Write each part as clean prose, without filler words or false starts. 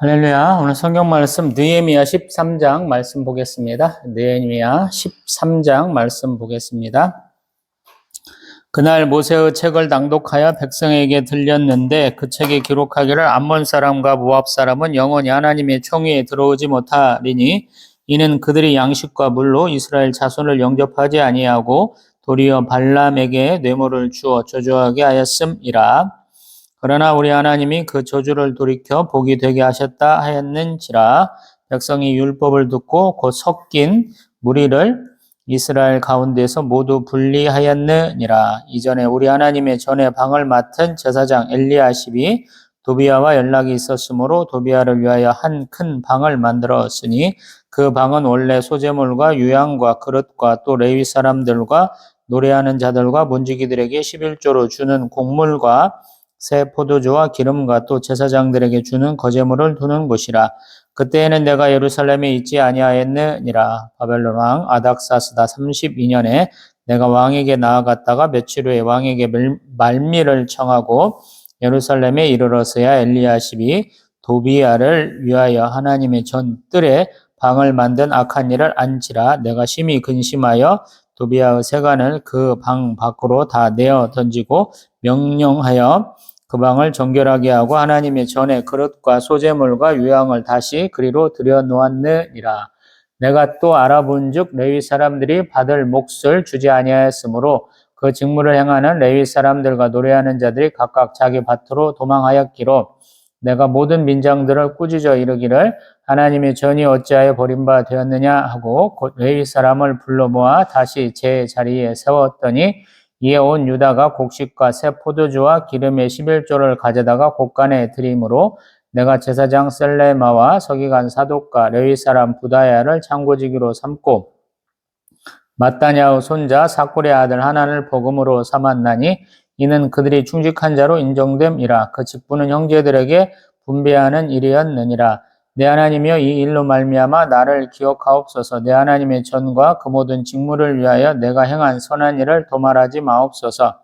할렐루야. 오늘 성경 말씀 느헤미야 13장 말씀 보겠습니다. 느헤미야 13장 말씀 보겠습니다. 그날 모세의 책을 낭독하여 백성에게 들렸는데 그 책에 기록하기를 암몬 사람과 모압 사람은 영원히 하나님의 총회에 들어오지 못하리니 이는 그들이 양식과 물로 이스라엘 자손을 영접하지 아니하고 도리어 발람에게 뇌물을 주어 저주하게 하였음이라. 그러나 우리 하나님이 그 저주를 돌이켜 복이 되게 하셨다 하였는지라. 백성이 율법을 듣고 곧 섞인 무리를 이스라엘 가운데서 모두 분리하였느니라. 이전에 우리 하나님의 전에 방을 맡은 제사장 엘리야십이 도비아와 연락이 있었으므로 도비아를 위하여 한 큰 방을 만들었으니 그 방은 원래 소재물과 유향과 그릇과 또 레위 사람들과 노래하는 자들과 문지기들에게 11조로 주는 곡물과 새 포도주와 기름과 또 제사장들에게 주는 거제물을 두는 곳이라. 그때에는 내가 예루살렘에 있지 아니하였느니라. 바벨론 왕 아닥사스다 32년에 내가 왕에게 나아갔다가 며칠 후에 왕에게 말미를 청하고 예루살렘에 이르러서야 엘리야십이 도비아를 위하여 하나님의 전 뜰에 방을 만든 악한 일을 안지라. 내가 심히 근심하여 도비아의 세간을 그 방 밖으로 다 내어 던지고 명령하여 그 방을 정결하게 하고 하나님의 전에 그릇과 소재물과 유향을 다시 그리로 들여놓았느니라. 내가 또 알아본즉 레위 사람들이 받을 몫을 주지 아니하였으므로 그 직무를 행하는 레위 사람들과 노래하는 자들이 각각 자기 밭으로 도망하였기로 내가 모든 민장들을 꾸짖어 이르기를 하나님의 전이 어찌하여 버림바 되었느냐 하고 곧 레위 사람을 불러 모아 다시 제 자리에 세웠더니 이에 온 유다가 곡식과 새 포도주와 기름의 11조를 가져다가 곳간에 드림으로 내가 제사장 셀레마와 서기관 사독과 레위 사람 부다야를 창고지기로 삼고 마따냐의 손자 사꿀의 아들 하난을 복음으로 삼았나니 이는 그들이 충직한 자로 인정됨이라. 그 직분은 형제들에게 분배하는 일이었느니라. 내 하나님이여 이 일로 말미암아 나를 기억하옵소서. 내 하나님의 전과 그 모든 직무를 위하여 내가 행한 선한 일을 도말하지 마옵소서.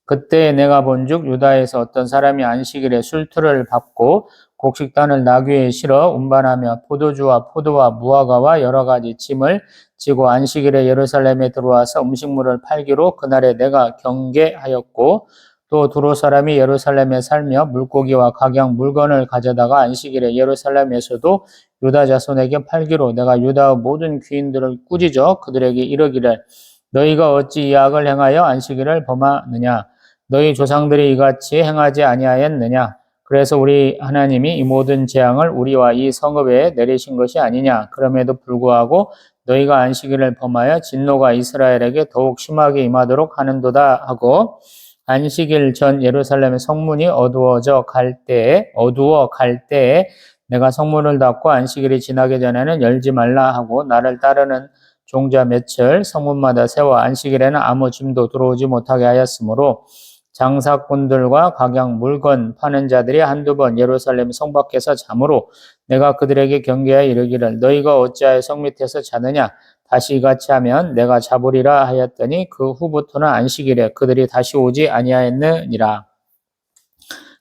그때 내가 본즉 유다에서 어떤 사람이 안식일에 술틀을 밟고 곡식단을 나귀에 실어 운반하며 포도주와 포도와 무화과와 여러 가지 짐을 지고 안식일에 예루살렘에 들어와서 음식물을 팔기로 그날에 내가 경계하였고 또 두로 사람이 예루살렘에 살며 물고기와 각양 물건을 가져다가 안식일에 예루살렘에서도 유다 자손에게 팔기로 내가 유다의 모든 귀인들을 꾸짖어 그들에게 이르기를 너희가 어찌 이 악을 행하여 안식일을 범하느냐 너희 조상들이 이같이 행하지 아니하였느냐 그래서 우리 하나님이 이 모든 재앙을 우리와 이 성읍에 내리신 것이 아니냐 그럼에도 불구하고 너희가 안식일을 범하여 진노가 이스라엘에게 더욱 심하게 임하도록 하는도다 하고 안식일 전 예루살렘의 성문이 어두워 갈 때에 내가 성문을 닫고 안식일이 지나기 전에는 열지 말라 하고 나를 따르는 종자 며칠 성문마다 세워 안식일에는 아무 짐도 들어오지 못하게 하였으므로 장사꾼들과 각양 물건 파는 자들이 한두 번 예루살렘 성 밖에서 잠으로 내가 그들에게 경계하여 이르기를 너희가 어찌하여 성 밑에서 자느냐 다시 이같이 하면 내가 잡으리라 하였더니 그 후부터는 안식일에 그들이 다시 오지 아니하였느니라.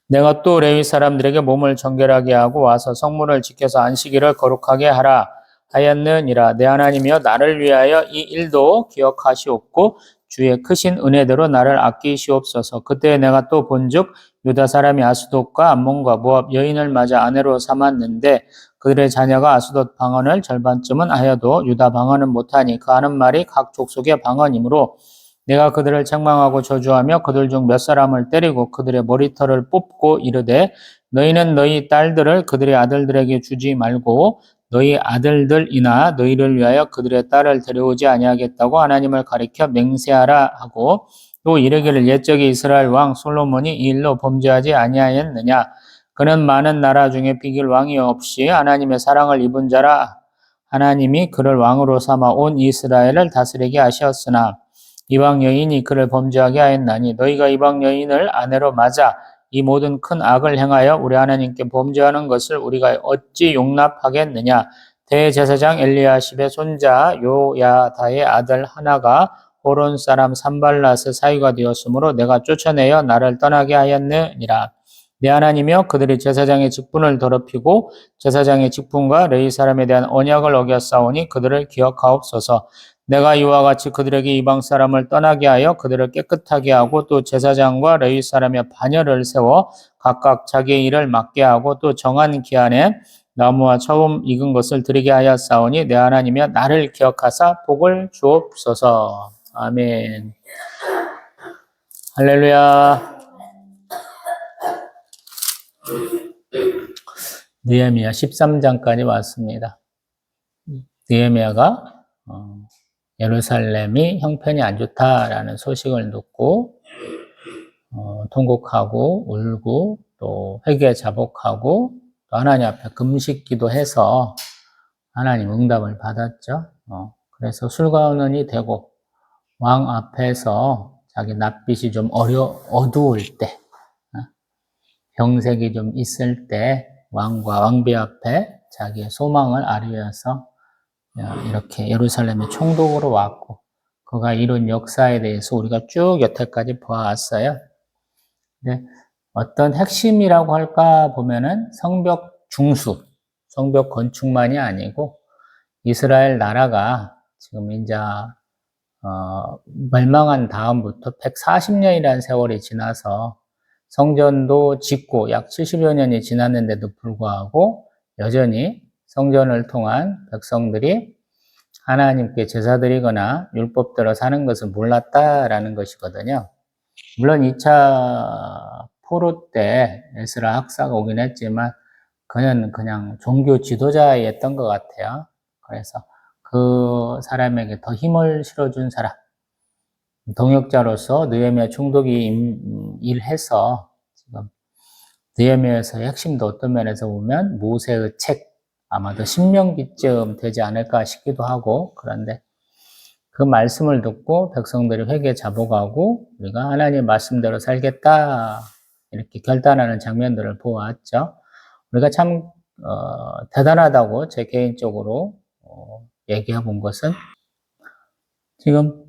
내가 또 레위 사람들에게 몸을 정결하게 하고 와서 성문을 지켜서 안식일을 거룩하게 하라 하였느니라. 내 하나님이여 나를 위하여 이 일도 기억하시옵고 주의 크신 은혜대로 나를 아끼시옵소서. 그때 내가 또 본즉 유다 사람이 아스돗과 암몬과 모압 여인을 맞아 아내로 삼았는데 그들의 자녀가 아스돗 방언을 절반쯤은 하여도 유다 방언은 못하니 그 하는 말이 각 족속의 방언이므로 내가 그들을 책망하고 저주하며 그들 중 몇 사람을 때리고 그들의 머리털을 뽑고 이르되 너희는 너희 딸들을 그들의 아들들에게 주지 말고 너희 아들들이나 너희를 위하여 그들의 딸을 데려오지 아니하겠다고 하나님을 가리켜 맹세하라 하고 또 이르기를 옛적에 이스라엘 왕 솔로몬이 이 일로 범죄하지 아니하였느냐 그는 많은 나라 중에 비길 왕이 없이 하나님의 사랑을 입은 자라 하나님이 그를 왕으로 삼아 온 이스라엘을 다스리게 하셨으나 이방 여인이 그를 범죄하게 하였나니 너희가 이방 여인을 아내로 맞아 이 모든 큰 악을 행하여 우리 하나님께 범죄하는 것을 우리가 어찌 용납하겠느냐 대제사장 엘리야십의 손자 요야다의 아들 하나가 호론 사람 산발랏의 사위가 되었으므로 내가 쫓아내어 나를 떠나게 하였느니라. 내 하나님이여 그들이 제사장의 직분을 더럽히고 제사장의 직분과 레위 사람에 대한 언약을 어겼사오니 그들을 기억하옵소서. 내가 이와 같이 그들에게 이방 사람을 떠나게 하여 그들을 깨끗하게 하고 또 제사장과 레위 사람의 반열을 세워 각각 자기의 일을 맡게 하고 또 정한 기한에 나무와 처음 익은 것을 드리게 하였사오니 내 하나님이여 나를 기억하사 복을 주옵소서. 아멘. 할렐루야. 느헤미야 13장까지 왔습니다. 느헤미야가 예루살렘이 형편이 안 좋다라는 소식을 듣고 통곡하고 울고 또 회개 자복하고 또 하나님 앞에 금식 기도해서 하나님 응답을 받았죠. 그래서 술관원이 되고 왕 앞에서 자기 낯빛이 좀 어두울 때, 병색이 좀 있을 때 왕과 왕비 앞에 자기의 소망을 아뢰어서 이렇게 예루살렘의 총독으로 왔고 그가 이룬 역사에 대해서 우리가 쭉 여태까지 보아왔어요. 근데 어떤 핵심이라고 할까 보면은 성벽 중수, 성벽 건축만이 아니고 이스라엘 나라가 지금 이제 멸망한 다음부터 140년이라는 세월이 지나서 성전도 짓고 약 70여 년이 지났는데도 불구하고 여전히 성전을 통한 백성들이 하나님께 제사 드리거나 율법대로 사는 것을 몰랐다라는 것이거든요. 물론 2차 포로 때 에스라 학사가 오긴 했지만 그는 그냥 종교 지도자였던 것 같아요. 그래서 그 사람에게 더 힘을 실어준 사람, 동역자로서 느헤미야 총독이 일해서 지금 느헤미야에서의 핵심도 어떤 면에서 보면 모세의 책, 아마도 신명기쯤 되지 않을까 싶기도 하고 그런데 그 말씀을 듣고 백성들이 회개 자복하고 우리가 하나님 말씀대로 살겠다 이렇게 결단하는 장면들을 보았죠. 우리가 참 대단하다고 제 개인적으로 얘기해 본 것은 지금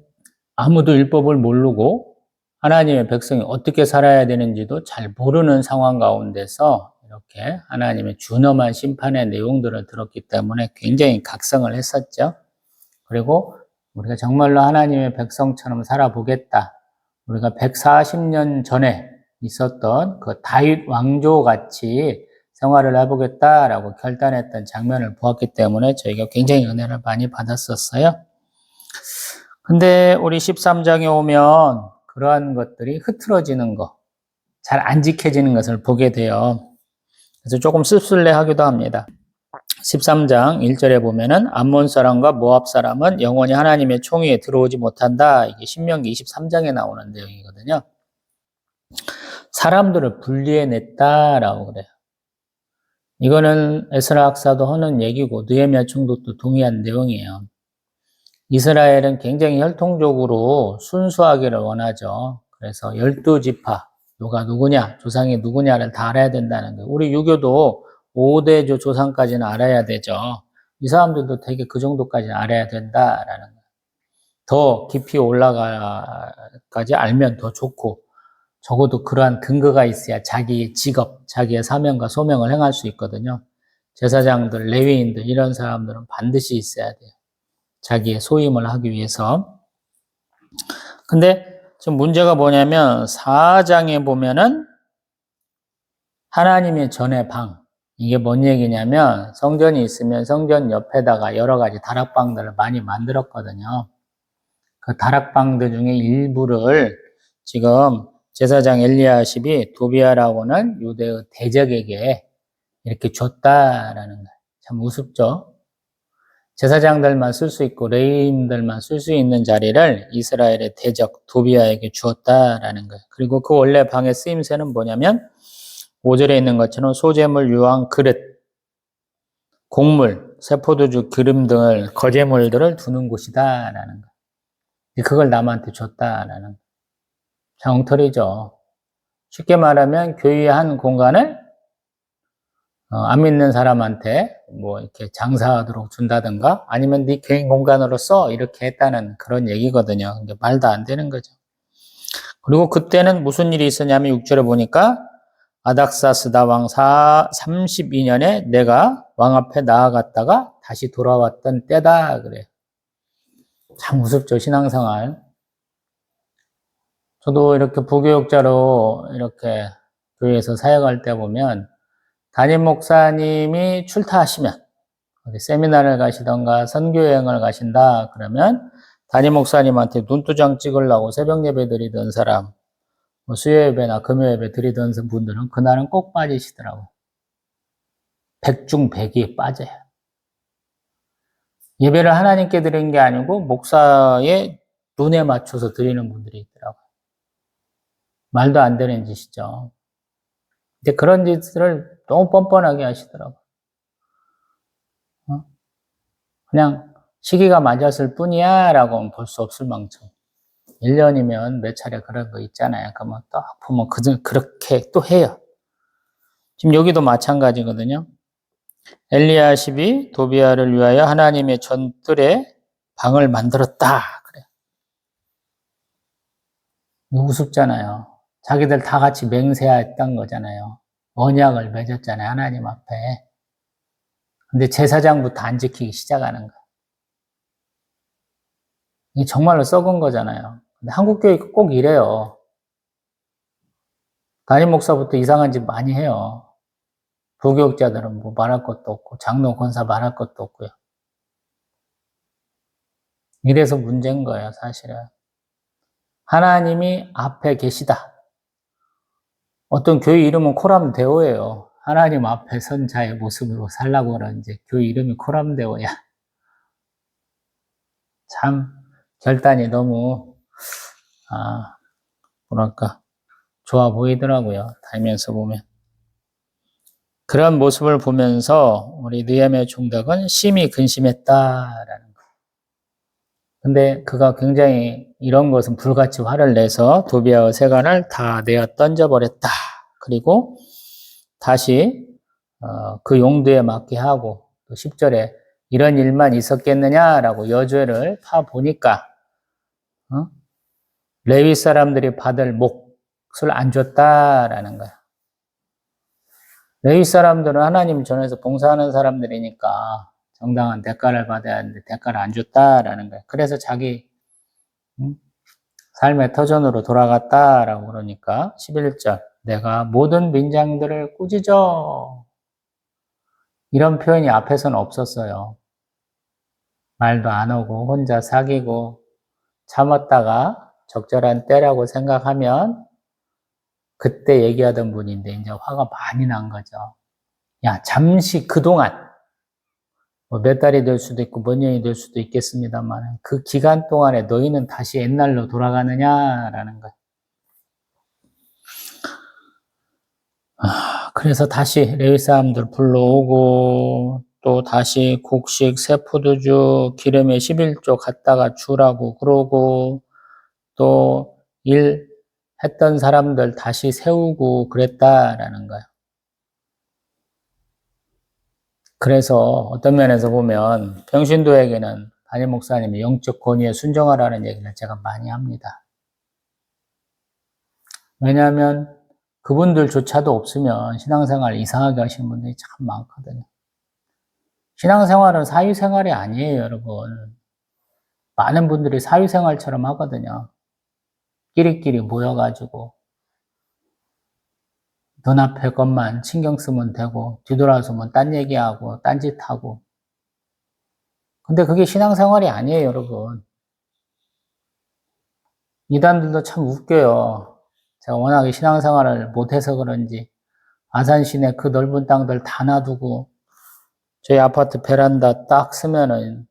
아무도 율법을 모르고 하나님의 백성이 어떻게 살아야 되는지도 잘 모르는 상황 가운데서 이렇게 하나님의 준엄한 심판의 내용들을 들었기 때문에 굉장히 각성을 했었죠. 그리고 우리가 정말로 하나님의 백성처럼 살아보겠다. 우리가 140년 전에 있었던 그 다윗 왕조 같이 생활을 해보겠다라고 결단했던 장면을 보았기 때문에 저희가 굉장히 은혜를 많이 받았었어요. 근데 우리 13장에 오면 그러한 것들이 흐트러지는 것, 잘 안 지켜지는 것을 보게 돼요. 그래서 조금 씁쓸해하기도 합니다. 13장 1절에 보면은 암몬 사람과 모압 사람은 영원히 하나님의 총위에 들어오지 못한다. 이게 신명기 23장에 나오는 내용이거든요. 사람들을 분리해냈다라고 그래요. 이거는 에스라 학사도 하는 얘기고 느헤미야 총독도 동의한 내용이에요. 이스라엘은 굉장히 혈통적으로 순수하기를 원하죠. 그래서 12지파, 누가 누구냐, 조상이 누구냐를 다 알아야 된다는 거예요. 우리 유교도 5대조 조상까지는 알아야 되죠. 이 사람들도 되게 그 정도까지 알아야 된다라는 거예요. 더 깊이 올라가까지 알면 더 좋고 적어도 그러한 근거가 있어야 자기의 직업, 자기의 사명과 소명을 행할 수 있거든요. 제사장들, 레위인들 이런 사람들은 반드시 있어야 돼요. 자기의 소임을 하기 위해서. 근데 지금 문제가 뭐냐면 4장에 보면은 하나님의 전의 방, 이게 뭔 얘기냐면 성전이 있으면 성전 옆에다가 여러 가지 다락방들을 많이 만들었거든요. 그 다락방들 중에 일부를 지금 제사장 엘리야십이 도비아라고는 유대의 대적에게 이렇게 줬다라는 거예요. 참 우습죠. 제사장들만 쓸 수 있고 레위인들만 쓸 수 있는 자리를 이스라엘의 대적 도비아에게 주었다라는 거예요. 그리고 그 원래 방의 쓰임새는 뭐냐면 5절에 있는 것처럼 소재물, 유황, 그릇, 곡물, 세포도주, 기름 등을 거제물들을 두는 곳이다라는 거예요. 그걸 남한테 줬다라는 거예요. 엉터리죠. 쉽게 말하면 교회의 한 공간을 안 믿는 사람한테 뭐 이렇게 장사하도록 준다든가 아니면 네 개인 공간으로 써 이렇게 했다는 그런 얘기거든요. 근데 말도 안 되는 거죠. 그리고 그때는 무슨 일이 있었냐면 6절에 보니까 아닥사스다 왕 32년에 내가 왕 앞에 나아갔다가 다시 돌아왔던 때다. 그래. 참 우습죠, 신앙생활. 저도 이렇게 부교육자로 이렇게 교회에서 사역할 때 보면 담임 목사님이 출타하시면 어디 세미나를 가시던가 선교여행을 가신다 그러면 담임 목사님한테 눈도장 찍으려고 새벽 예배 드리던 사람, 수요 예배나 금요 예배 드리던 분들은 그날은 꼭 빠지시더라고요. 100중 100이 빠져요. 예배를 하나님께 드리는 게 아니고 목사의 눈에 맞춰서 드리는 분들이 있더라고요. 말도 안 되는 짓이죠. 근데 그런 짓을 너무 뻔뻔하게 하시더라고요. 그냥 시기가 맞았을 뿐이야 라고는 볼 수 없을 망정. 1년이면 몇 차례 그런 거 있잖아요. 그러면 또 보면 그렇게 또 해요. 지금 여기도 마찬가지거든요. 엘리야십이 도비아를 위하여 하나님의 전뜰에 방을 만들었다. 그래. 우습잖아요. 자기들 다 같이 맹세했던 거잖아요. 언약을 맺었잖아요. 하나님 앞에. 근데 제사장부터 안 지키기 시작하는 거예요. 이게 정말로 썩은 거잖아요. 근데 한국교회 꼭 이래요. 담임 목사부터 이상한 짓 많이 해요. 부교육자들은 뭐 말할 것도 없고 장로 권사 말할 것도 없고요. 이래서 문제인 거예요, 사실은. 하나님이 앞에 계시다. 어떤 교회 이름은 코람데오예요. 하나님 앞에 선 자의 모습으로 살라고 그러는지 교회 이름이 코람데오야. 참 결단이 너무 뭐랄까 좋아 보이더라고요. 다니면서 보면. 그런 모습을 보면서 우리 느헤미야 총독은 심히 근심했다라는 거. 근데 그가 굉장히 이런 것은 불같이 화를 내서 도비아의 세관을 다 내어 던져버렸다. 그리고 다시 그 용도에 맞게 하고 또 10절에 이런 일만 있었겠느냐라고 여죄를 파보니까 레위 사람들이 받을 몫을 안 줬다라는 거야. 레위 사람들은 하나님 전에서 봉사하는 사람들이니까 정당한 대가를 받아야 하는데 대가를 안 줬다라는 거야. 그래서 자기 삶의 터전으로 돌아갔다라고 그러니까 11절 내가 모든 민장들을 꾸짖어. 이런 표현이 앞에서는 없었어요. 말도 안 하고 혼자 사귀고 참았다가 적절한 때라고 생각하면 그때 얘기하던 분인데 이제 화가 많이 난 거죠. 야, 잠시 그동안 뭐 몇 달이 될 수도 있고 몇 년이 될 수도 있겠습니다만 그 기간 동안에 너희는 다시 옛날로 돌아가느냐라는 거예요. 그래서 다시 레위 사람들 불러오고 또 다시 곡식, 세포도주, 기름에 11조 갖다가 주라고 그러고 또 일 했던 사람들 다시 세우고 그랬다라는 거예요. 그래서 어떤 면에서 보면 평신도에게는 담임 목사님이 영적 권위에 순종하라는 얘기를 제가 많이 합니다. 왜냐하면 그분들조차도 없으면 신앙생활 이상하게 하시는 분들이 참 많거든요. 신앙생활은 사회생활이 아니에요, 여러분. 많은 분들이 사회생활처럼 하거든요. 끼리끼리 모여가지고 눈앞의 것만 신경 쓰면 되고 뒤돌아서면 딴 얘기하고 딴짓하고. 근데 그게 신앙생활이 아니에요, 여러분. 이단들도 참 웃겨요. 제가 워낙에 신앙생활을 못해서 그런지 아산 시내 그 넓은 땅들 다 놔두고 저희 아파트 베란다 딱 쓰면은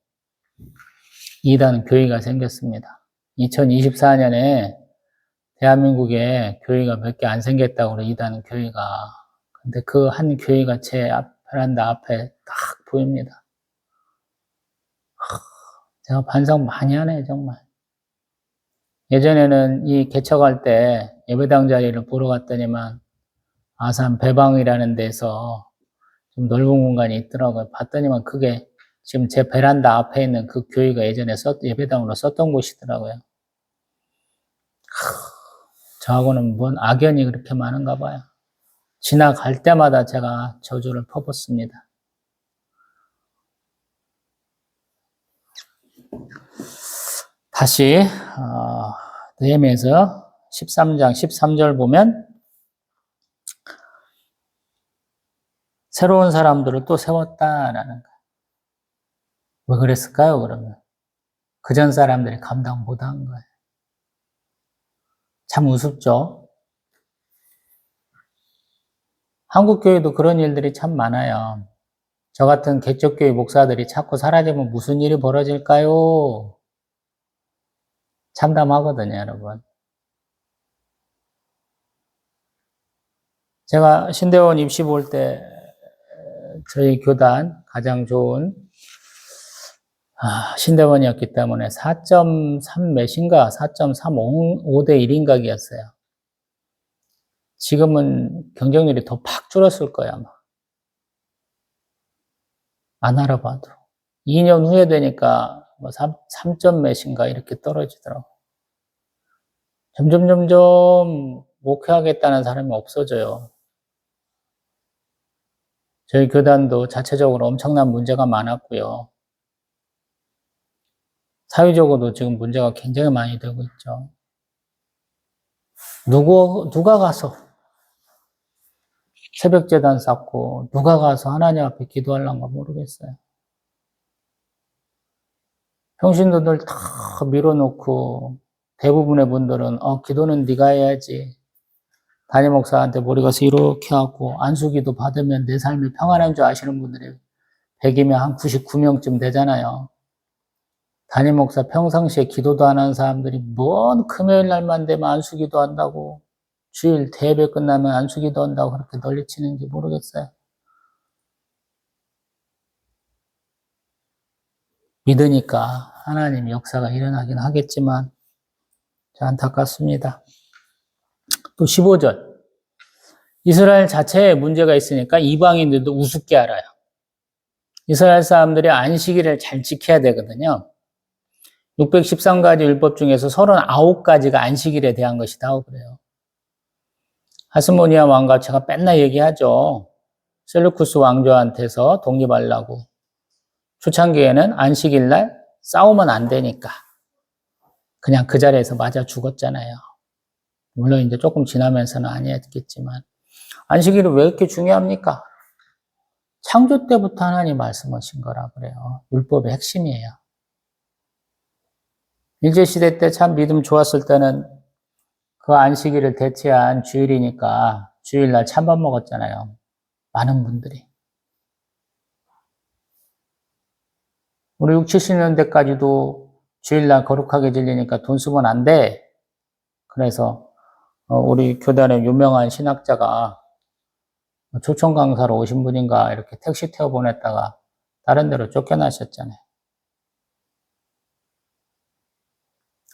이단 교회가 생겼습니다. 2024년에 대한민국에 교회가 몇 개 안 생겼다고 그래, 이단 교회가. 근데 그 한 교회가 제 베란다 앞에 딱 보입니다. 제가 반성 많이 하네, 정말. 예전에는 이 개척할 때 예배당 자리를 보러 갔더니만 아산 배방이라는 데서 좀 넓은 공간이 있더라고요. 봤더니만 그게 지금 제 베란다 앞에 있는 그 교회가 예전에 예배당으로 썼던 곳이더라고요. 저하고는 뭔 악연이 그렇게 많은가 봐요. 지나갈 때마다 제가 저주를 퍼붓습니다. 다시 느헤미야서 13장 13절 보면 새로운 사람들을 또 세웠다라는 거예요. 왜 그랬을까요, 그러면? 그전 사람들이 감당 못한 거예요. 참 우습죠? 한국교회도 그런 일들이 참 많아요. 저 같은 개척교회 목사들이 자꾸 사라지면 무슨 일이 벌어질까요? 참담하거든요, 여러분. 제가 신대원 입시 볼 때 저희 교단 가장 좋은 신대원이었기 때문에 4.3 몇인가 4.35대 1인각이었어요. 지금은 경쟁률이 더 팍 줄었을 거야, 아마. 안 알아봐도. 2년 후에 되니까 뭐 3점 몇인가 이렇게 떨어지더라고. 점점 목회하겠다는 사람이 없어져요. 저희 교단도 자체적으로 엄청난 문제가 많았고요. 사회적으로도 지금 문제가 굉장히 많이 되고 있죠. 누가 가서 새벽제단 쌓고 누가 가서 하나님 앞에 기도하려는가 모르겠어요. 평신도들 다 밀어놓고 대부분의 분들은 기도는 네가 해야지. 담임 목사한테 머리 가서 이렇게 하고 안수기도 받으면 내 삶이 평안한 줄 아시는 분들이 100이면 한 99명쯤 되잖아요. 담임 목사 평상시에 기도도 안 하는 사람들이 뭔 금요일 날만 되면 안수기도 한다고 주일 대예배 끝나면 안수기도 한다고 그렇게 난리치는지 모르겠어요. 믿으니까 하나님 역사가 일어나긴 하겠지만 안타깝습니다. 또 15절. 이스라엘 자체에 문제가 있으니까 이방인들도 우습게 알아요. 이스라엘 사람들이 안식일을 잘 지켜야 되거든요. 613가지 율법 중에서 39가지가 안식일에 대한 것이다 그래요. 하스모니아 왕과 제가 맨날 얘기하죠. 셀루쿠스 왕조한테서 독립하려고. 초창기에는 안식일 날 싸우면 안 되니까 그냥 그 자리에서 맞아 죽었잖아요. 물론 이제 조금 지나면서는 아니었겠지만 안식일이 왜 이렇게 중요합니까? 창조 때부터 하나님 말씀하신 거라 그래요. 율법의 핵심이에요. 일제시대 때 참 믿음 좋았을 때는 그 안식일을 대체한 주일이니까 주일날 찬밥 먹었잖아요. 많은 분들이. 우리 6, 70년대까지도 주일날 거룩하게 질리니까 돈 쓰면 안 돼. 그래서 우리 교단의 유명한 신학자가 초청 강사로 오신 분인가 이렇게 택시 태워 보냈다가 다른 데로 쫓겨나셨잖아요.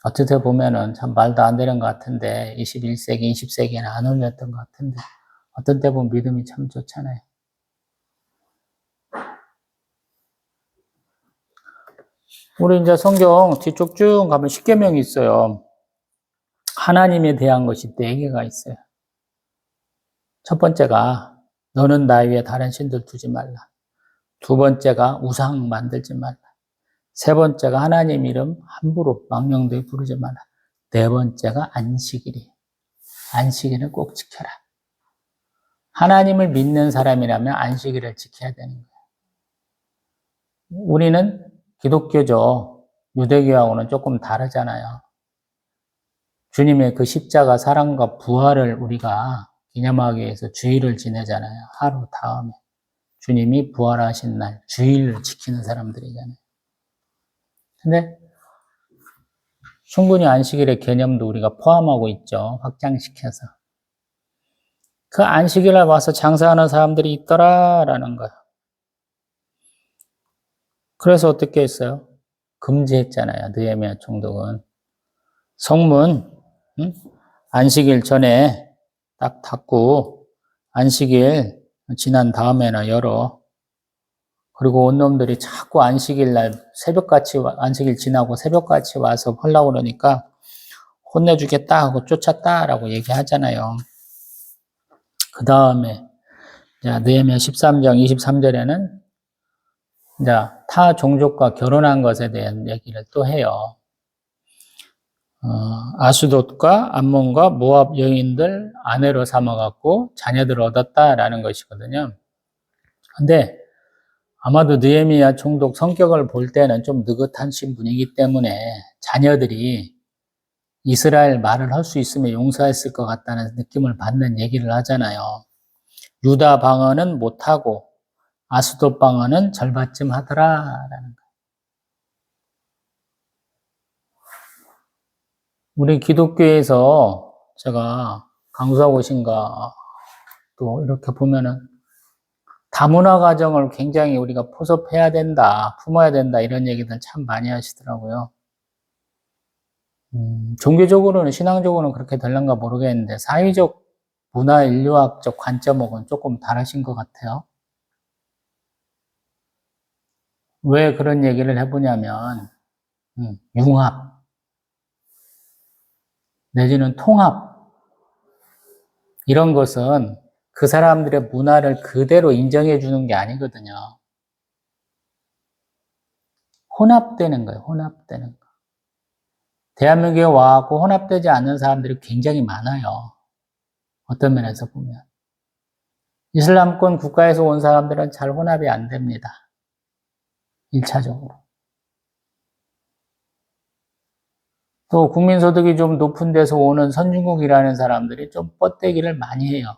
어떻게 보면은 참 말도 안 되는 것 같은데 21세기, 20세기에는 안 어울렸던 것 같은데 어떤 때 보면 믿음이 참 좋잖아요. 우리 이제 성경 뒤쪽 쭉 가면 십계명이 있어요. 하나님에 대한 것이 4개가 있어요. 첫 번째가 너는 나 위에 다른 신들 두지 말라. 두 번째가 우상 만들지 말라. 세 번째가 하나님 이름 함부로 망령되이 부르지 말라. 네 번째가 안식일이. 안식일을 꼭 지켜라. 하나님을 믿는 사람이라면 안식일을 지켜야 되는 거예요. 우리는 기독교죠. 유대교하고는 조금 다르잖아요. 주님의 그 십자가 사랑과 부활을 우리가 기념하기 위해서 주일을 지내잖아요. 하루 다음에. 주님이 부활하신 날, 주일을 지키는 사람들이잖아요. 근데 충분히 안식일의 개념도 우리가 포함하고 있죠. 확장시켜서. 그 안식일에 와서 장사하는 사람들이 있더라라는 거예요. 그래서 어떻게 했어요? 금지했잖아요. 느헤미야 총독은. 성문 안식일 전에 딱 닫고 안식일 지난 다음에나 열어. 그리고 온 놈들이 자꾸 안식일 날 새벽같이 안식일 지나고 새벽같이 와서 하려고 그러니까 혼내주겠다 하고 쫓았다라고 얘기하잖아요. 그 다음에 느헤미야 13장 23절에는 타 종족과 결혼한 것에 대한 얘기를 또 해요. 아수돗과 암몬과 모압 여인들 아내로 삼아갖고 자녀들을 얻었다라는 것이거든요. 근데 아마도 느헤미야 총독 성격을 볼 때는 좀 느긋하신 분이기 때문에 자녀들이 이스라엘 말을 할 수 있으면 용서했을 것 같다는 느낌을 받는 얘기를 하잖아요. 유다 방언은 못하고 아수돗 방언은 절반쯤 하더라라는 거. 우리 기독교에서 제가 강조하고 계신가 또 이렇게 보면은 다문화 가정을 굉장히 우리가 포섭해야 된다, 품어야 된다 이런 얘기들 참 많이 하시더라고요. 종교적으로는 신앙적으로는 그렇게 될런가 모르겠는데 사회적 문화 인류학적 관점하고는 조금 다르신 것 같아요. 왜 그런 얘기를 해보냐면 융합 내지는 통합 이런 것은 그 사람들의 문화를 그대로 인정해 주는 게 아니거든요. 혼합되는 거예요. 혼합되는 거. 대한민국에 와갖고 혼합되지 않는 사람들이 굉장히 많아요. 어떤 면에서 보면. 이슬람권 국가에서 온 사람들은 잘 혼합이 안 됩니다. 1차적으로. 또 국민소득이 좀 높은 데서 오는 선진국이라는 사람들이 좀 뻗대기를 많이 해요.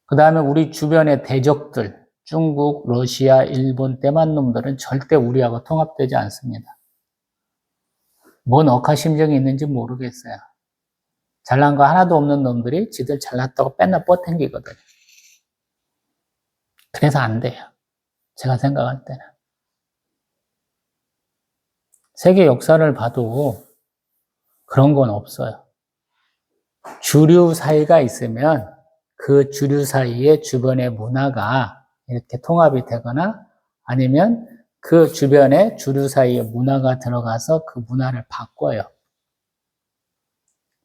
그 다음에 우리 주변의 대적들, 중국, 러시아, 일본, 때만 놈들은 절대 우리하고 통합되지 않습니다. 뭔 억하심정이 있는지 모르겠어요. 잘난 거 하나도 없는 놈들이 지들 잘났다고 맨날 뻗탱기거든요. 그래서 안 돼요. 제가 생각할 때는. 세계 역사를 봐도 그런 건 없어요. 주류 사이가 있으면 그 주류 사이의 주변의 문화가 이렇게 통합이 되거나 아니면 그 주변에 주류 사이의 문화가 들어가서 그 문화를 바꿔요.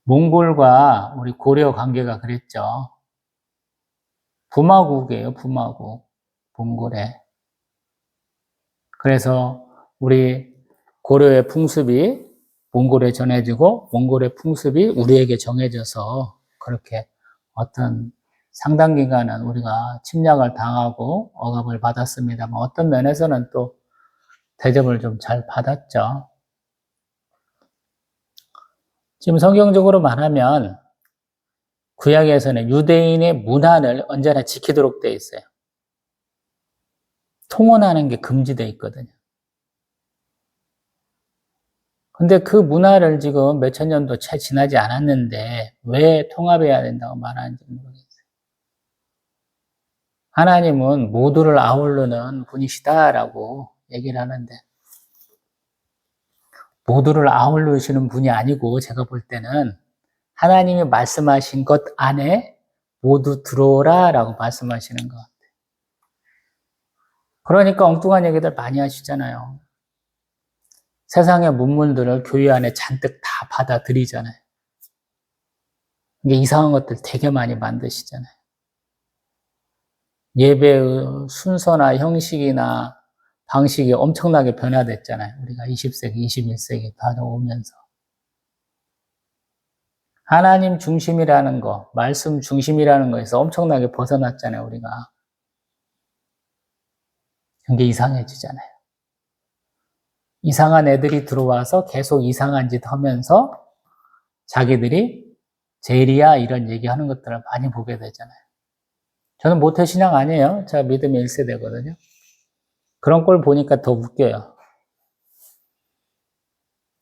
몽골과 우리 고려 관계가 그랬죠. 부마국이에요, 부마국. 몽골에. 그래서 우리 고려의 풍습이 몽골에 전해지고 몽골의 풍습이 우리에게 정해져서 그렇게 어떤 상당 기간은 우리가 침략을 당하고 억압을 받았습니다만 어떤 면에서는 또 대접을 좀 잘 받았죠. 지금 성경적으로 말하면 구약에서는 유대인의 문화를 언제나 지키도록 되어 있어요. 통혼하는 게 금지되어 있거든요. 근데 그 문화를 지금 몇천 년도 채 지나지 않았는데 왜 통합해야 된다고 말하는지 모르겠어요. 하나님은 모두를 아우르는 분이시다라고 얘기를 하는데 모두를 아우르시는 분이 아니고 제가 볼 때는 하나님이 말씀하신 것 안에 모두 들어오라 라고 말씀하시는 것 같아요. 그러니까 엉뚱한 얘기들 많이 하시잖아요. 세상의 문물들을 교회 안에 잔뜩 다 받아들이잖아요. 이게 이상한 것들 되게 많이 만드시잖아요. 예배의 순서나 형식이나 방식이 엄청나게 변화됐잖아요. 우리가 20세기, 21세기 다녀오면서. 하나님 중심이라는 거, 말씀 중심이라는 거에서 엄청나게 벗어났잖아요, 우리가. 그게 이상해지잖아요. 이상한 애들이 들어와서 계속 이상한 짓 하면서 자기들이 제일이야 이런 얘기하는 것들을 많이 보게 되잖아요. 저는 모태신앙 아니에요. 제가 믿음의 1세대거든요. 그런 걸 보니까 더 웃겨요.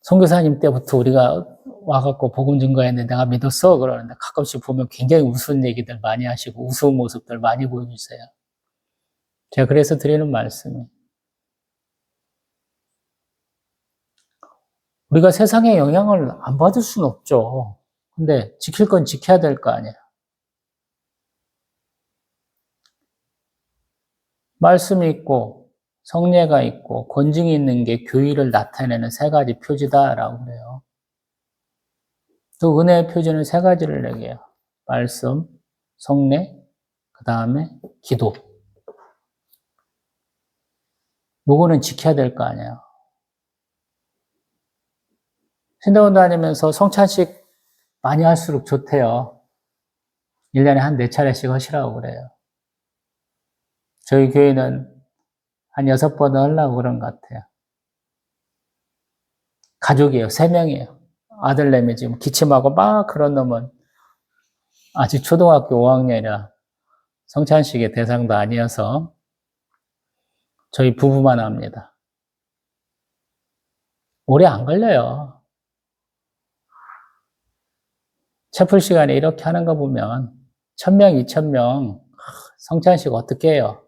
선교사님 때부터 우리가 와갖고 복음 증거했는데 내가 믿었어 그러는데 가끔씩 보면 굉장히 우스운 얘기들 많이 하시고 우스운 모습들 많이 보여주세요. 제가 그래서 드리는 말씀이 우리가 세상의 영향을 안 받을 수는 없죠. 근데 지킬 건 지켜야 될 거 아니에요. 말씀이 있고 성례가 있고 권징이 있는 게 교의를 나타내는 세 가지 표지다라고 그래요. 또 은혜의 표지는 세 가지를 얘기해요. 말씀, 성례, 그 다음에 기도. 요거는 지켜야 될 거 아니에요. 신대원 다니면서 성찬식 많이 할수록 좋대요. 1년에 한 4차례씩 하시라고 그래요. 저희 교회는 한 6번은 하려고 그런 것 같아요. 가족이에요. 3명이에요. 아들내미 지금 기침하고 막 그런 놈은 아직 초등학교 5학년이라 성찬식의 대상도 아니어서 저희 부부만 합니다. 오래 안 걸려요. 채플 시간에 이렇게 하는 거 보면 1000명, 2000명 성찬식 어떻게 해요?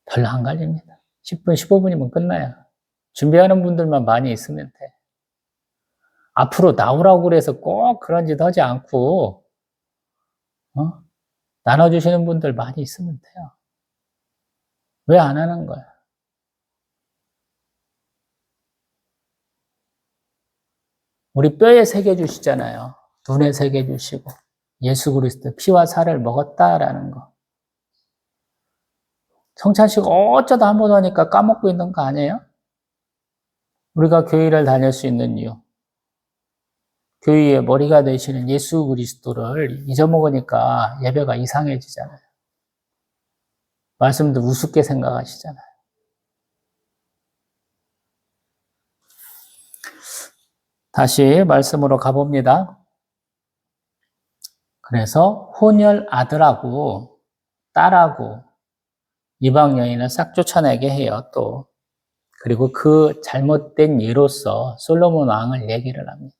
별로 안 걸립니다. 10분, 15분이면 끝나요. 준비하는 분들만 많이 있으면 돼. 앞으로 나오라고 그래서 꼭 그런 짓 하지 않고 나눠주시는 분들 많이 있으면 돼요. 왜 안 하는 거야? 우리 뼈에 새겨주시잖아요. 눈에 새겨주시고 예수 그리스도 피와 살을 먹었다라는 거. 성찬식 어쩌다 한 번 하니까 까먹고 있는 거 아니에요? 우리가 교회를 다닐 수 있는 이유. 교회의 머리가 되시는 예수 그리스도를 잊어먹으니까 예배가 이상해지잖아요. 말씀도 우습게 생각하시잖아요. 다시 말씀으로 가봅니다. 그래서 혼혈 아들하고 딸하고 이방 여인을 싹 쫓아내게 해요, 또. 그리고 그 잘못된 예로서 솔로몬 왕을 얘기를 합니다.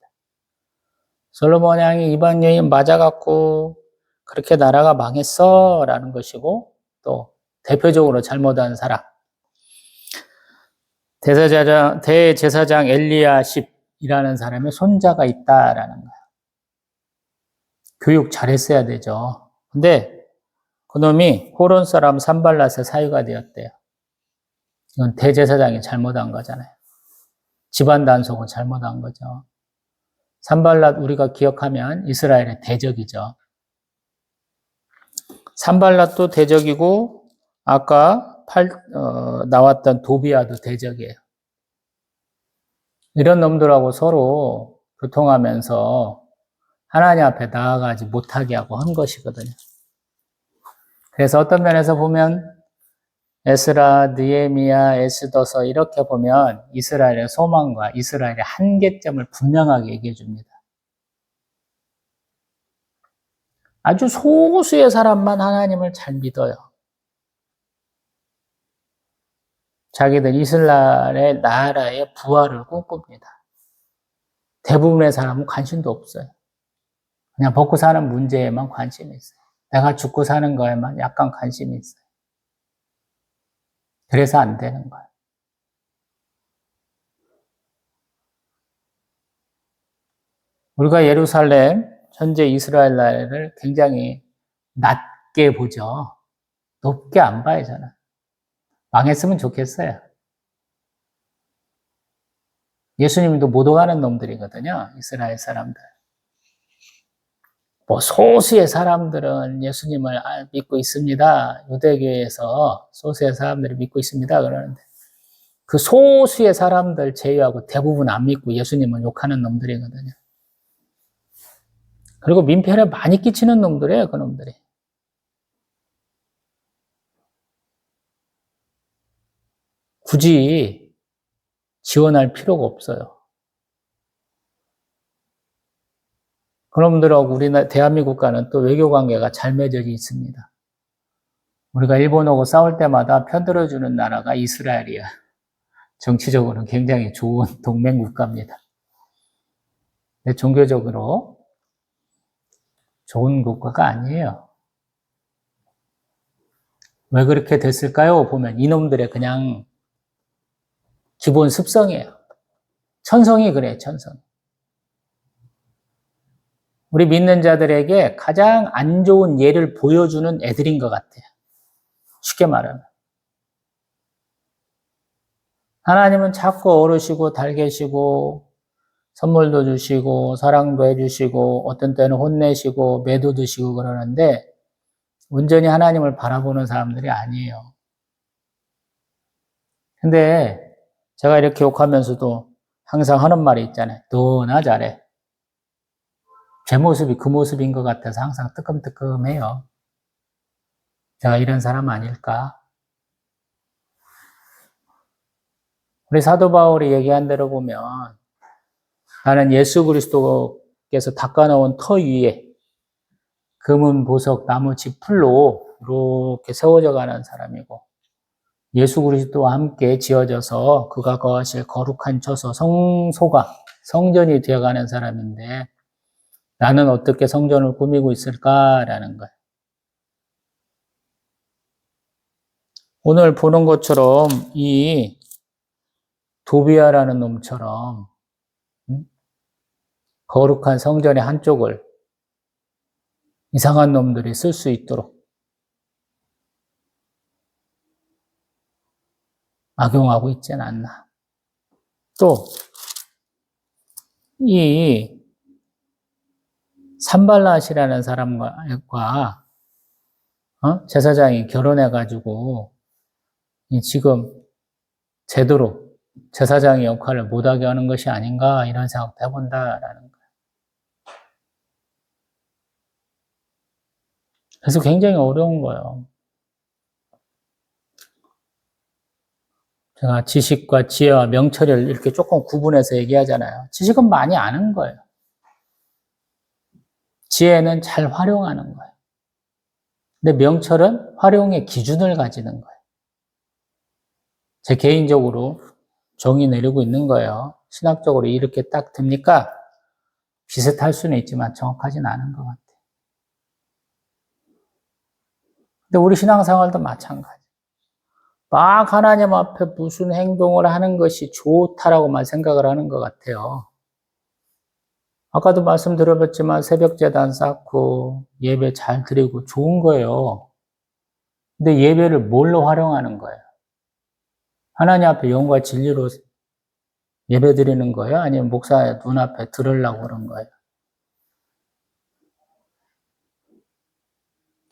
솔로몬 왕이 이방 여인 맞아갖고 그렇게 나라가 망했어 라는 것이고, 또 대표적으로 잘못한 사람 대제사장 엘리야십이라는 사람의 손자가 있다라는 거예요. 교육 잘했어야 되죠. 근데 그놈이 호론 사람 산발랏의 사유가 되었대요. 이건 대제사장이 잘못한 거잖아요. 집안 단속은 잘못한 거죠. 산발랏 우리가 기억하면 이스라엘의 대적이죠. 산발랏도 대적이고 아까 나왔던 도비아도 대적이에요. 이런 놈들하고 서로 교통하면서 하나님 앞에 나아가지 못하게 하고 한 것이거든요. 그래서 어떤 면에서 보면 에스라, 느헤미야, 에스더서 이렇게 보면 이스라엘의 소망과 이스라엘의 한계점을 분명하게 얘기해 줍니다. 아주 소수의 사람만 하나님을 잘 믿어요. 자기들 이스라엘의 나라의 부활을 꿈꿉니다. 대부분의 사람은 관심도 없어요. 그냥 먹고 사는 문제에만 관심이 있어요. 내가 죽고 사는 거에만 약간 관심이 있어요. 그래서 안 되는 거예요. 우리가 예루살렘, 현재 이스라엘 나라를 굉장히 낮게 보죠. 높게 안 봐요, 저는. 망했으면 좋겠어요. 예수님도 못 오가는 놈들이거든요, 이스라엘 사람들. 뭐 소수의 사람들은 예수님을 믿고 있습니다. 유대교에서 소수의 사람들이 믿고 있습니다. 그러는데 그 소수의 사람들 제외하고 대부분 안 믿고 예수님을 욕하는 놈들이거든요. 그리고 민폐를 많이 끼치는 놈들이에요, 그 놈들이. 굳이 지원할 필요가 없어요. 그놈들하고 우리나라 대한민국과는 또 외교 관계가 잘 맺어져 있습니다. 우리가 일본하고 싸울 때마다 편들어주는 나라가 이스라엘이야. 정치적으로는 굉장히 좋은 동맹 국가입니다. 근데 종교적으로 좋은 국가가 아니에요. 왜 그렇게 됐을까요? 보면 이놈들의 그냥 기본 습성이에요. 천성이 그래요, 천성. 우리 믿는 자들에게 가장 안 좋은 예를 보여주는 애들인 것 같아요. 쉽게 말하면. 하나님은 자꾸 어르시고 달개시고 선물도 주시고 사랑도 해주시고 어떤 때는 혼내시고 매도 드시고 그러는데 온전히 하나님을 바라보는 사람들이 아니에요. 근데 제가 이렇게 욕하면서도 항상 하는 말이 있잖아요. 너나 잘해. 제 모습이 그 모습인 것 같아서 항상 뜨끔뜨끔해요. 제가 이런 사람 아닐까? 우리 사도 바울이 얘기한 대로 보면 나는 예수 그리스도께서 닦아놓은 터 위에 금은 보석, 나무 지풀로 이렇게 세워져 가는 사람이고 예수 그리스도와 함께 지어져서 그가 거하실 거룩한 처소, 성소가 성전이 되어가는 사람인데 나는 어떻게 성전을 꾸미고 있을까라는 거예요. 오늘 보는 것처럼 이 도비아라는 놈처럼 거룩한 성전의 한쪽을 이상한 놈들이 쓸 수 있도록 악용하고 있지는 않나. 또 이 산발랏이라는 사람과 제사장이 결혼해가지고 지금 제대로 제사장의 역할을 못하게 하는 것이 아닌가 이런 생각도 해본다라는 거예요. 그래서 굉장히 어려운 거예요. 제가 지식과 지혜와 명철을 이렇게 조금 구분해서 얘기하잖아요. 지식은 많이 아는 거예요. 지혜는 잘 활용하는 거예요. 근데 명철은 활용의 기준을 가지는 거예요. 제 개인적으로 정의 내리고 있는 거예요. 신학적으로 이렇게 딱 됩니까? 비슷할 수는 있지만 정확하진 않은 것 같아요. 근데 우리 신앙생활도 마찬가지. 막 하나님 앞에 무슨 행동을 하는 것이 좋다라고만 생각을 하는 것 같아요. 아까도 말씀드렸지만 새벽 제단 쌓고 예배 잘 드리고 좋은 거예요. 근데 예배를 뭘로 활용하는 거예요? 하나님 앞에 영과 진리로 예배 드리는 거예요? 아니면 목사 눈앞에 들으려고 그런 거예요?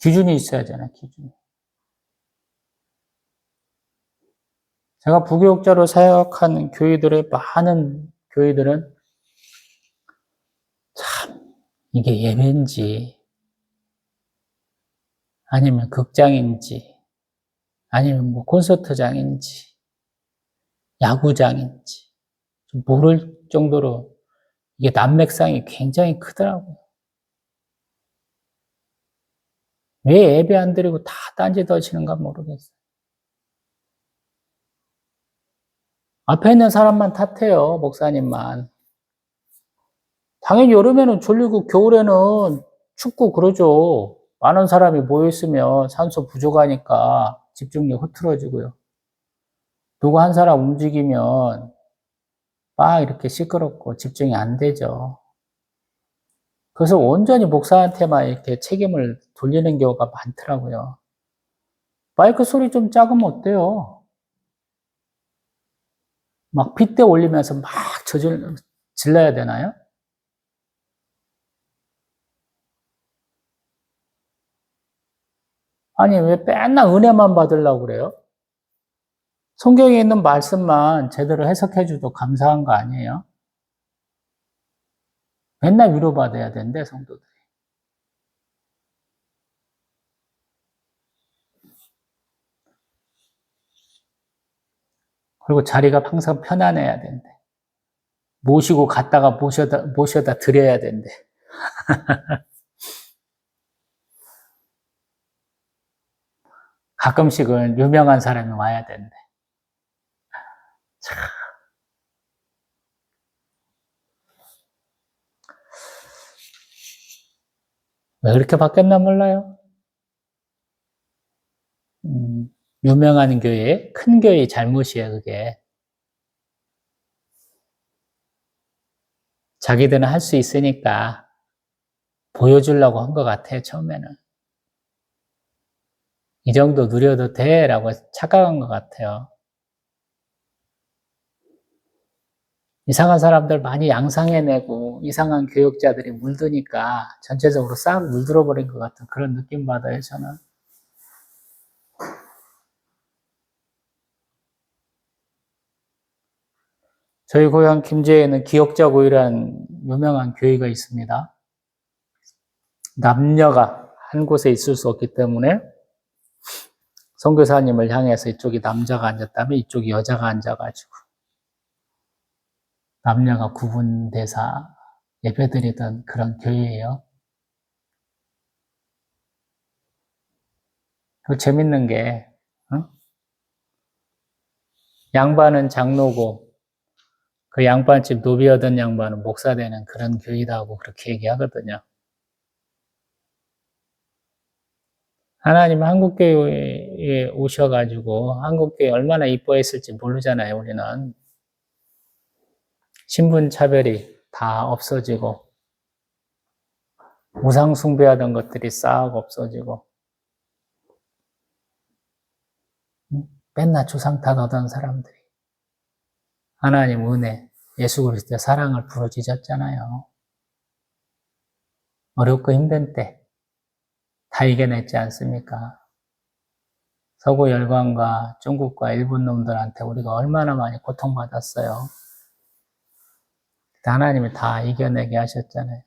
기준이 있어야 되잖아요, 기준이. 제가 부교육자로 사역하는 교회들의 많은 교회들은 참 이게 예배인지 아니면 극장인지 아니면 뭐 콘서트장인지 야구장인지 좀 모를 정도로 이게 난맥상이 굉장히 크더라고요. 왜 예배 안 드리고 다 딴짓 하시는가 모르겠어요. 앞에 있는 사람만 탓해요, 목사님만. 당연히 여름에는 졸리고 겨울에는 춥고 그러죠. 많은 사람이 모여있으면 산소 부족하니까 집중력 흐트러지고요. 누구 한 사람 움직이면 막 이렇게 시끄럽고 집중이 안 되죠. 그래서 온전히 목사한테만 이렇게 책임을 돌리는 경우가 많더라고요. 마이크 소리 좀 작으면 어때요? 막 핏대 올리면서 막 질러야 되나요? 아니, 왜 맨날 은혜만 받으려고 그래요? 성경에 있는 말씀만 제대로 해석해줘도 감사한 거 아니에요? 맨날 위로받아야 되는데, 성도들이. 그리고 자리가 항상 편안해야 된대. 모시고 갔다가 모셔다 드려야 된대. 가끔씩은 유명한 사람이 와야 된대. 참, 왜 그렇게 바뀌었나 몰라요? 유명한 교회, 큰 교회의 잘못이에요, 그게. 자기들은 할 수 있으니까 보여주려고 한 것 같아요, 처음에는. 이 정도 누려도 돼? 라고 착각한 것 같아요. 이상한 사람들 많이 양상해내고 이상한 교육자들이 물드니까 전체적으로 싹 물들어버린 것 같은 그런 느낌 받아요, 저는. 저희 고향 김제에는 기억자고이라는 유명한 교회가 있습니다. 남녀가 한 곳에 있을 수 없기 때문에 선교사님을 향해서 이쪽이 남자가 앉았다면 이쪽이 여자가 앉아가지고 남녀가 구분돼서 예배드리던 그런 교회예요. 그 재밌는 게 양반은 장로고 그 양반집 노비하던 양반은 목사 되는 그런 교회라고 그렇게 얘기하거든요. 하나님 한국교회에 오셔가지고 한국교회 얼마나 이뻐했을지 모르잖아요, 우리는. 신분차별이 다 없어지고 우상 숭배하던 것들이 싹 없어지고 맨날 조상 탓하던 사람들이 하나님 은혜, 예수 그리스도의 사랑을 부르짖었잖아요. 어렵고 힘든 때 다 이겨냈지 않습니까? 서구 열강과 중국과 일본 놈들한테 우리가 얼마나 많이 고통받았어요. 하나님이 다 이겨내게 하셨잖아요.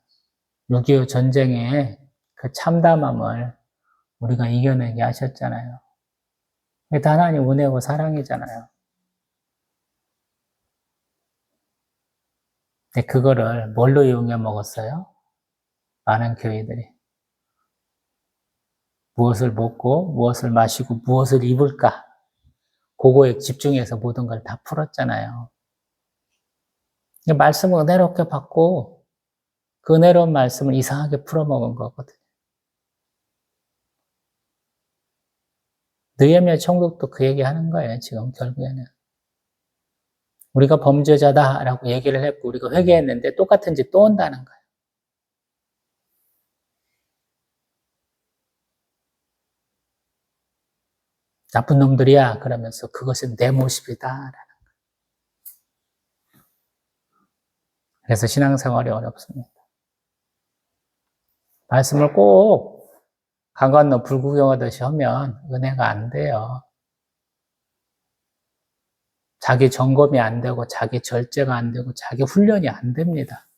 6.25 전쟁의 그 참담함을 우리가 이겨내게 하셨잖아요. 그게 하나님 은혜고 사랑이잖아요. 근데 그거를 뭘로 이용해 먹었어요? 많은 교회들이. 무엇을 먹고, 무엇을 마시고, 무엇을 입을까? 그거에 집중해서 모든 걸 다 풀었잖아요. 말씀을 은혜롭게 받고, 그 은혜로운 말씀을 이상하게 풀어먹은 거거든요. 느헤미야 총독도 그 얘기 하는 거예요, 지금 결국에는. 우리가 범죄자다라고 얘기를 했고, 우리가 회개했는데 똑같은 짓 또 온다는 거예요. 나쁜 놈들이야. 그러면서 그것은 내 모습이다. 그래서 신앙생활이 어렵습니다. 말씀을 꼭 강 건너 불구경하듯이 하면 은혜가 안 돼요. 자기 점검이 안 되고 자기 절제가 안 되고 자기 훈련이 안 됩니다.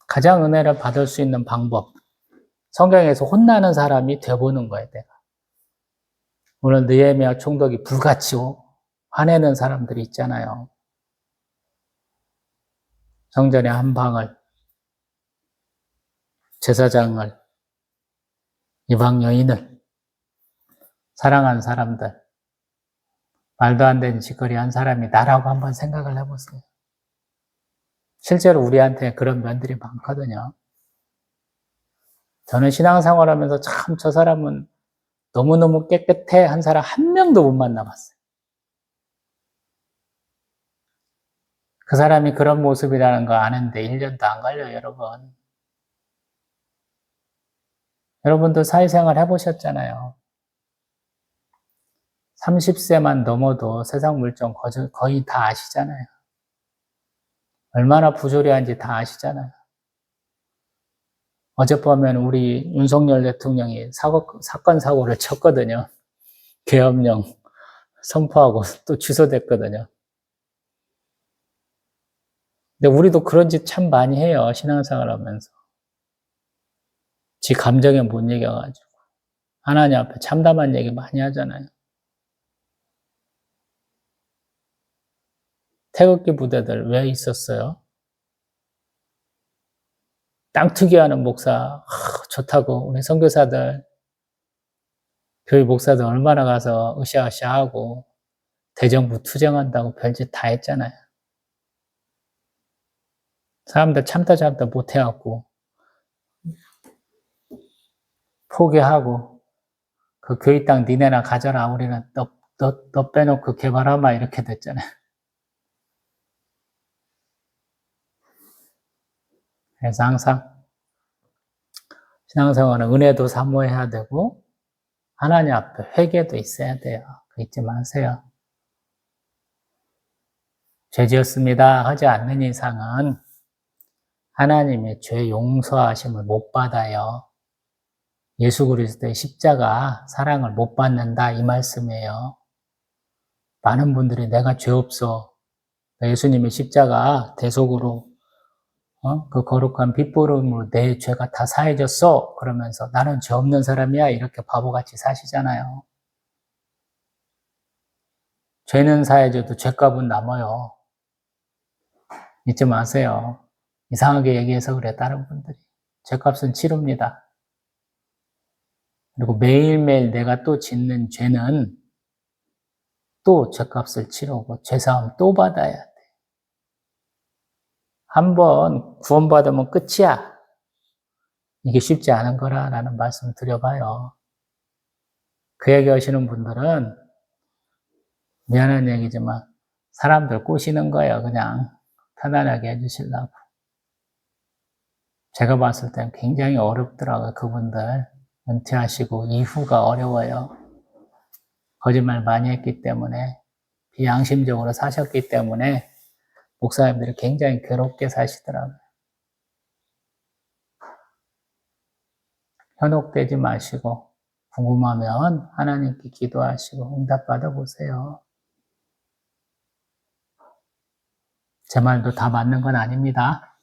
가장 은혜를 받을 수 있는 방법, 성경에서 혼나는 사람이 돼보는 거예요, 내가. 오늘 느헤미야 총독이 불같이 화내는 사람들이 있잖아요. 성전의 한 방을, 제사장을, 이방 여인을, 사랑한 사람들, 말도 안 되는 짓거리 한 사람이 나라고 한번 생각을 해보세요. 실제로 우리한테 그런 면들이 많거든요. 저는 신앙생활 하면서 참 저 사람은 너무너무 깨끗해 한 사람 한 명도 못 만나봤어요. 그 사람이 그런 모습이라는 거 아는데 1년도 안 걸려요, 여러분. 여러분도 사회생활 해보셨잖아요. 30세만 넘어도 세상 물정 거의 다 아시잖아요. 얼마나 부조리한지 다 아시잖아요. 어젯밤에는 우리 윤석열 대통령이 사건 사고를 쳤거든요. 계엄령 선포하고 또 취소됐거든요. 근데 우리도 그런 짓 참 많이 해요. 신앙생활 하면서. 지 감정에 못 이겨가지고. 하나님 앞에 참담한 얘기 많이 하잖아요. 태극기 부대들 왜 있었어요? 땅 투기하는 목사 좋다고 우리 선교사들 교회 목사들 얼마나 가서 으쌰으쌰하고 대정부 투쟁한다고 별짓 다 했잖아요. 사람들 참다 못해갖고 포기하고 그 교회 땅 니네나 가져라. 우리는 너 빼놓고 개발하마 이렇게 됐잖아요. 그래서 항상 신앙생활은 은혜도 사모해야 되고 하나님 앞에 회개도 있어야 돼요. 잊지 마세요. 죄 지었습니다 하지 않는 이상은 하나님의 죄 용서하심을 못 받아요. 예수 그리스도의 십자가 사랑을 못 받는다 이 말씀이에요. 많은 분들이 내가 죄 없어. 예수님의 십자가 대속으로 그 거룩한 핏부름으로 내 죄가 다 사해졌어. 그러면서 나는 죄 없는 사람이야. 이렇게 바보같이 사시잖아요. 죄는 사해져도 죄값은 남아요. 잊지 마세요. 이상하게 얘기해서 그래 다른 분들이. 죄값은 치릅니다. 그리고 매일매일 내가 또 짓는 죄는 또 죄값을 치르고 죄사함 또 받아야 돼. 한번 구원받으면 끝이야. 이게 쉽지 않은 거라는 말씀 드려봐요. 그 얘기 하시는 분들은 미안한 얘기지만 사람들 꼬시는 거예요. 그냥 편안하게 해주시려고. 제가 봤을 땐 굉장히 어렵더라고요. 그분들 은퇴하시고 이후가 어려워요. 거짓말 많이 했기 때문에 비양심적으로 사셨기 때문에 목사님들이 굉장히 괴롭게 사시더라고요. 현혹되지 마시고 궁금하면 하나님께 기도하시고 응답 받아보세요. 제 말도 다 맞는 건 아닙니다.